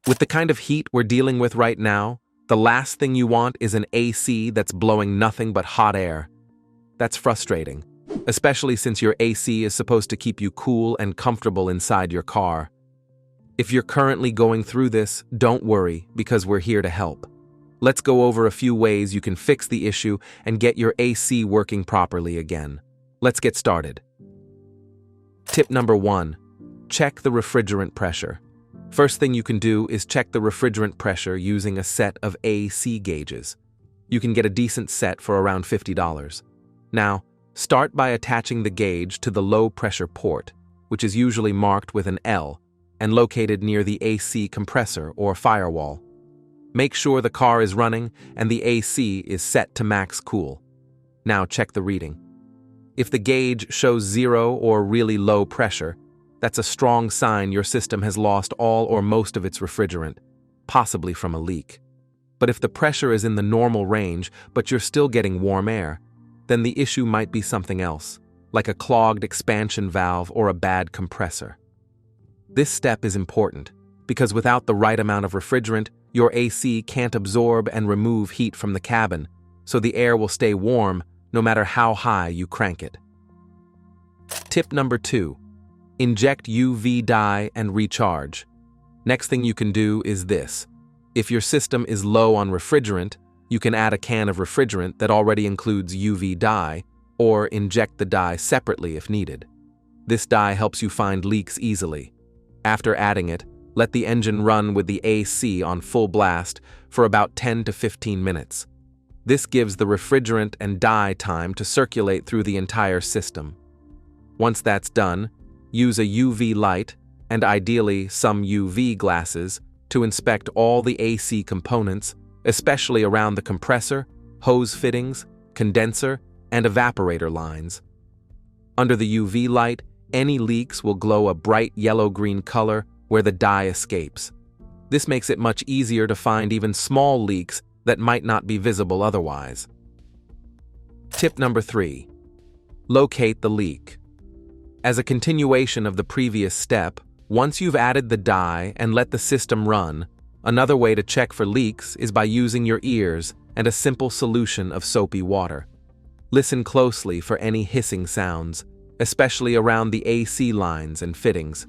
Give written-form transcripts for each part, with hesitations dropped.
With the kind of heat we're dealing with right now, the last thing you want is an AC that's blowing nothing but hot air. That's frustrating, especially since your AC is supposed to keep you cool and comfortable inside your car. If you're currently going through this, don't worry, because we're here to help. Let's go over a few ways you can fix the issue and get your AC working properly again. Let's get started. Tip number 1. Check the refrigerant pressure. First thing you can do is check the refrigerant pressure using a set of AC gauges. You can get a decent set for around $50. Now, start by attaching the gauge to the low pressure port, which is usually marked with an L and located near the AC compressor or firewall. Make sure the car is running and the AC is set to max cool. Now check the reading. If the gauge shows 0 or really low pressure, that's a strong sign your system has lost all or most of its refrigerant, possibly from a leak. But if the pressure is in the normal range but you're still getting warm air, then the issue might be something else, like a clogged expansion valve or a bad compressor. This step is important because without the right amount of refrigerant, your AC can't absorb and remove heat from the cabin, so the air will stay warm no matter how high you crank it. Tip number 2. Inject UV dye and recharge. Next thing you can do is this. If your system is low on refrigerant, you can add a can of refrigerant that already includes UV dye, or inject the dye separately if needed. This dye helps you find leaks easily. After adding it, let the engine run with the AC on full blast for about 10 to 15 minutes. This gives the refrigerant and dye time to circulate through the entire system. Once that's done, use a UV light and ideally some UV glasses to inspect all the AC components, especially around the compressor, hose fittings, condenser, and evaporator lines. Under the UV light, any leaks will glow a bright yellow-green color where the dye escapes. This makes it much easier to find even small leaks that might not be visible otherwise. Tip number 3. Locate the leak. As a continuation of the previous step, once you've added the dye and let the system run, another way to check for leaks is by using your ears and a simple solution of soapy water. Listen closely for any hissing sounds, especially around the AC lines and fittings.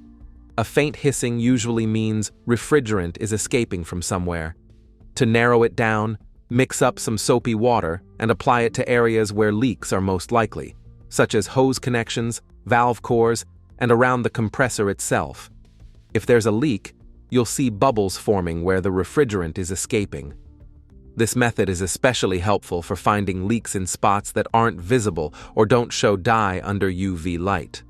A faint hissing usually means refrigerant is escaping from somewhere. To narrow it down, mix up some soapy water and apply it to areas where leaks are most likely, such as hose connections, valve cores, and around the compressor itself. If there's a leak, you'll see bubbles forming where the refrigerant is escaping. This method is especially helpful for finding leaks in spots that aren't visible or don't show dye under UV light.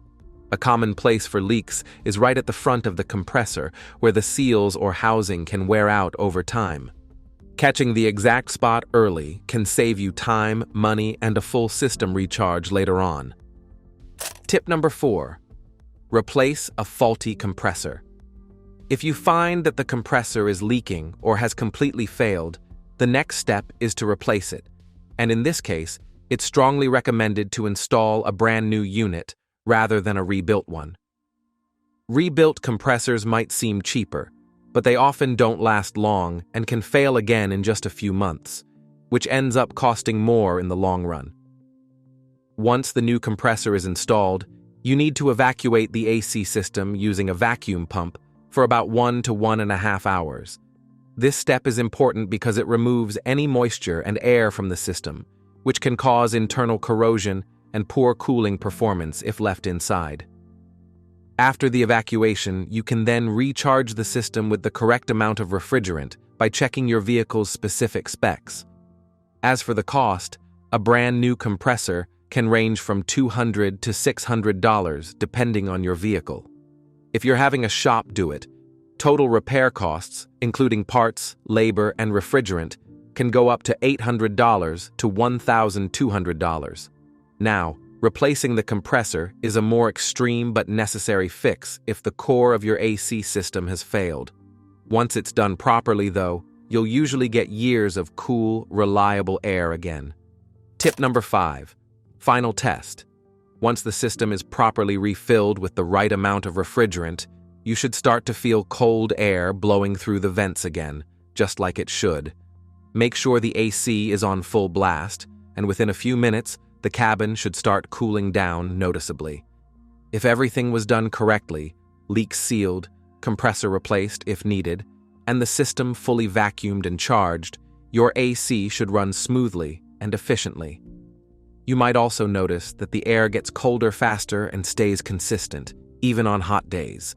A common place for leaks is right at the front of the compressor, where the seals or housing can wear out over time. Catching the exact spot early can save you time, money, and a full system recharge later on. Tip number 4. Replace a faulty compressor. If you find that the compressor is leaking or has completely failed, the next step is to replace it, and in this case, it's strongly recommended to install a brand new unit rather than a rebuilt one. Rebuilt compressors might seem cheaper, but they often don't last long and can fail again in just a few months, which ends up costing more in the long run. Once the new compressor is installed, you need to evacuate the AC system using a vacuum pump for about 1 to 1.5 hours. This step is important because it removes any moisture and air from the system, which can cause internal corrosion and poor cooling performance if left inside. After the evacuation, you can then recharge the system with the correct amount of refrigerant by checking your vehicle's specific specs. As for the cost, a brand new compressor can range from $200 to $600 depending on your vehicle. If you're having a shop do it, total repair costs, including parts, labor, and refrigerant, can go up to $800 to $1,200. Now, replacing the compressor is a more extreme but necessary fix if the core of your AC system has failed. Once it's done properly, though, you'll usually get years of cool, reliable air again. Tip number 5. Final test. Once the system is properly refilled with the right amount of refrigerant, you should start to feel cold air blowing through the vents again, just like it should. Make sure the AC is on full blast, and within a few minutes, the cabin should start cooling down noticeably. If everything was done correctly, leaks sealed, compressor replaced if needed, and the system fully vacuumed and charged, your AC should run smoothly and efficiently. You might also notice that the air gets colder faster and stays consistent, even on hot days.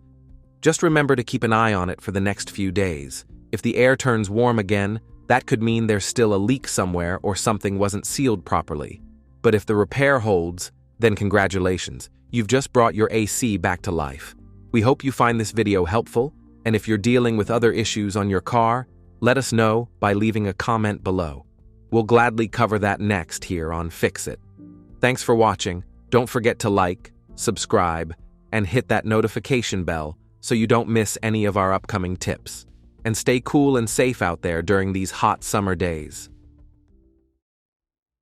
Just remember to keep an eye on it for the next few days. If the air turns warm again, that could mean there's still a leak somewhere or something wasn't sealed properly. But if the repair holds, then congratulations, you've just brought your AC back to life. We hope you find this video helpful, and if you're dealing with other issues on your car, let us know by leaving a comment below. We'll gladly cover that next here on Fix It. Thanks for watching. Don't forget to like, subscribe, and hit that notification bell so you don't miss any of our upcoming tips. And stay cool and safe out there during these hot summer days.